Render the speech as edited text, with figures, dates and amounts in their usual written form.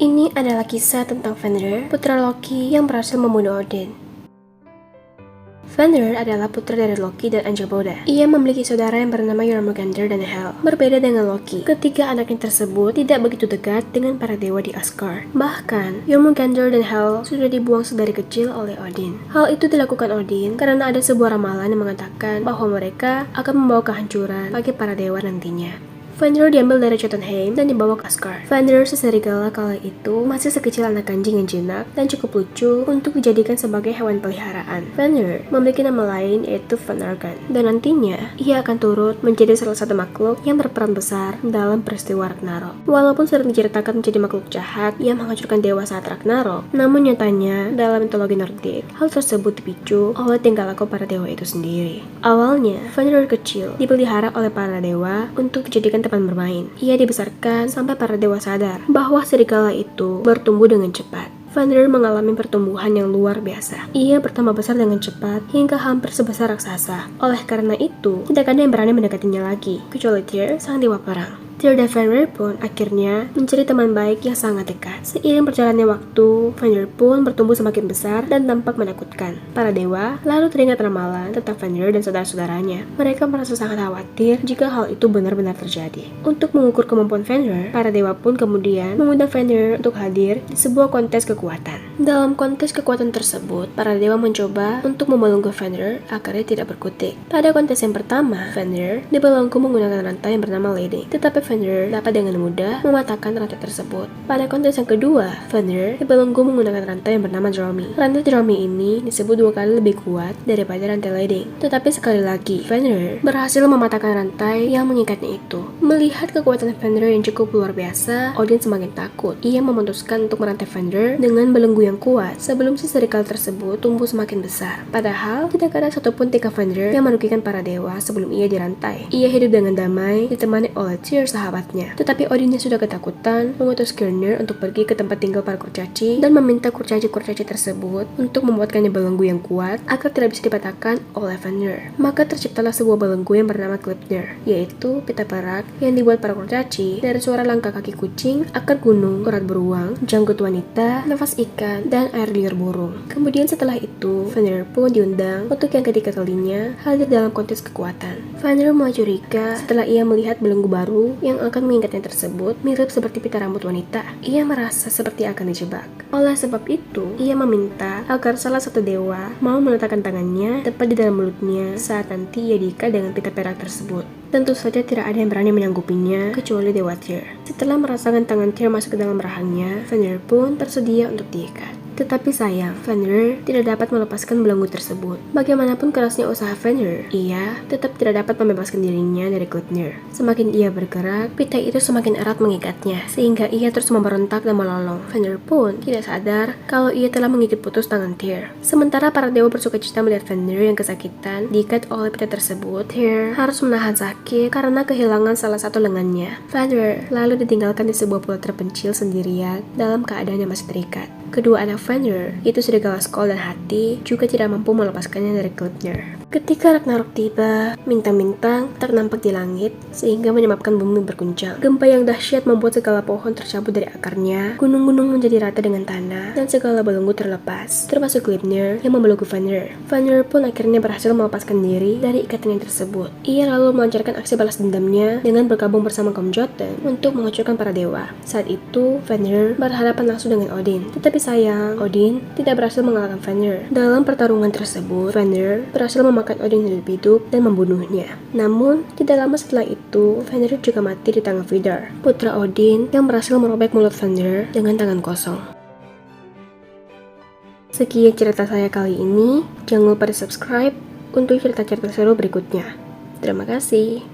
Ini adalah kisah tentang Fenrir, putra Loki yang berhasil membunuh Odin. Fenrir adalah putra dari Loki dan Angerboda. Ia memiliki saudara yang bernama Jormungandr dan Hel. Berbeda dengan Loki, ketiga anaknya tersebut tidak begitu dekat dengan para dewa di Asgard. Bahkan, Jormungandr dan Hel sudah dibuang sedari kecil oleh Odin. Hal itu dilakukan Odin karena ada sebuah ramalan yang mengatakan bahwa mereka akan membawa kehancuran bagi para dewa nantinya. Fenrir diambil dari Jotunheim dan dibawa ke Asgard. Fenrir seserigala kala itu masih sekecil anak anjing yang jinak dan cukup lucu untuk dijadikan sebagai hewan peliharaan. Fenrir memiliki nama lain yaitu Fenargan, dan nantinya ia akan turut menjadi salah satu makhluk yang berperan besar dalam peristiwa Ragnarok. Walaupun sering diceritakan menjadi makhluk jahat yang menghancurkan dewa saat Ragnarok, namun nyatanya dalam mitologi Nordik, hal tersebut dipicu oleh tingkah laku para dewa itu sendiri. Awalnya, Fenrir kecil dipelihara oleh para dewa untuk dijadikan teman bermain. Ia dibesarkan sampai para dewa sadar bahwa serigala itu bertumbuh dengan cepat. Fenrir mengalami pertumbuhan yang luar biasa. Ia bertambah besar dengan cepat hingga hampir sebesar raksasa. Oleh karena itu, tidak ada yang berani mendekatinya lagi, kecuali Tyr, sang dewa perang. Tyr dan Fenrir pun akhirnya mencari teman baik yang sangat dekat. Seiring berjalannya waktu, Fenrir pun bertumbuh semakin besar dan tampak menakutkan. Para dewa lalu teringat ramalan tentang Fenrir dan saudara-saudaranya. Mereka merasa sangat khawatir jika hal itu benar-benar terjadi. Untuk mengukur kemampuan Fenrir, para dewa pun kemudian mengundang Fenrir untuk hadir di sebuah kontes kekuatan. Dalam kontes kekuatan tersebut, para dewa mencoba untuk membelenggu Fenrir agar dia tidak berkutik. Pada kontes yang pertama, Fenrir dibelenggu menggunakan rantai yang bernama Leding, tetapi Fenrir dapat dengan mudah mematahkan rantai tersebut. Pada kontes yang kedua, Fenrir dibelenggu menggunakan rantai yang bernama Dromi. Rantai Dromi ini disebut 2 kali lebih kuat daripada rantai Leding. Tetapi sekali lagi, Fenrir berhasil mematahkan rantai yang mengikatnya itu. Melihat kekuatan Fenrir yang cukup luar biasa, Odin semakin takut. Ia memutuskan untuk merantai Fenrir dengan belenggu yang kuat sebelum si serigala tersebut tumbuh semakin besar. Padahal, tidak ada satupun tingkah Fenrir yang merugikan para dewa sebelum ia dirantai. Ia hidup dengan damai, ditemani oleh Tyr sahabatnya. Tetapi Odin yang sudah ketakutan mengutus Skirnir untuk pergi ke tempat tinggal para kurcaci dan meminta kurcaci-kurcaci tersebut untuk membuatkannya belenggu yang kuat agar tidak bisa dipatahkan oleh Fenrir. Maka terciptalah sebuah belenggu yang bernama Gleipnir, yaitu pita perak yang dibuat para kurcaci dari suara langkah kaki kucing, akar gunung, urat beruang, janggut wanita, nafas ikan, dan air liur burung. Kemudian setelah itu, Fenrir pun diundang untuk yang ketiga kalinya hadir dalam kontes kekuatan. Fenrir mulai curiga setelah ia melihat belenggu baru yang akan mengikatnya tersebut mirip seperti pita rambut wanita. Ia merasa seperti akan dijebak. Oleh sebab itu, ia meminta agar salah satu dewa mau meletakkan tangannya tepat di dalam mulutnya saat nanti ia diikat dengan pita perak tersebut. Tentu saja tidak ada yang berani menyanggupinya kecuali Dewa Tyr. Setelah merasakan tangan Tyr masuk ke dalam rahangnya, Fenrir pun tersedia untuk diikat. Tetapi sayang, Fenrir tidak dapat melepaskan belenggu tersebut. Bagaimanapun kerasnya usaha Fenrir, ia tetap tidak dapat membebaskan dirinya dari Gleipnir. Semakin ia bergerak, pita itu semakin erat mengikatnya, sehingga ia terus memberontak dan melolong. Fenrir pun tidak sadar kalau ia telah menggigit putus tangan Tyr. Sementara para dewa bersukacita melihat Fenrir yang kesakitan diikat oleh pita tersebut, Tyr harus menahan sakit karena kehilangan salah satu lengannya. Fenrir lalu ditinggalkan di sebuah pulau terpencil sendirian dalam keadaan yang masih terikat. Kedua anak Fenrir, yaitu serigala Skoll dan Hati, juga tidak mampu melepaskannya dari Gleipnir. Ketika Ragnarok tiba, bintang-bintang ternampak di langit sehingga menyebabkan bumi berguncang. Gempa yang dahsyat membuat segala pohon tercabut dari akarnya, gunung-gunung menjadi rata dengan tanah, dan segala belenggu terlepas, termasuk Gleipnir yang membelenggu Fenrir. Fenrir pun akhirnya berhasil melepaskan diri dari ikatannya tersebut. Ia lalu melancarkan aksi balas dendamnya dengan bergabung bersama kaum Jotun untuk menghancurkan para dewa. Saat itu, Fenrir berhadapan langsung dengan Odin. Tetapi sayang, Odin tidak berhasil mengalahkan Fenrir. Dalam pertarungan tersebut, Fenrir berhasil memakan Odin hidup-hidup dan membunuhnya. Namun, tidak lama setelah itu, Fenrir juga mati di tangan Vidar, putra Odin yang berhasil merobek mulut Fenrir dengan tangan kosong. Sekian cerita saya kali ini. Jangan lupa di subscribe untuk cerita-cerita seru berikutnya. Terima kasih.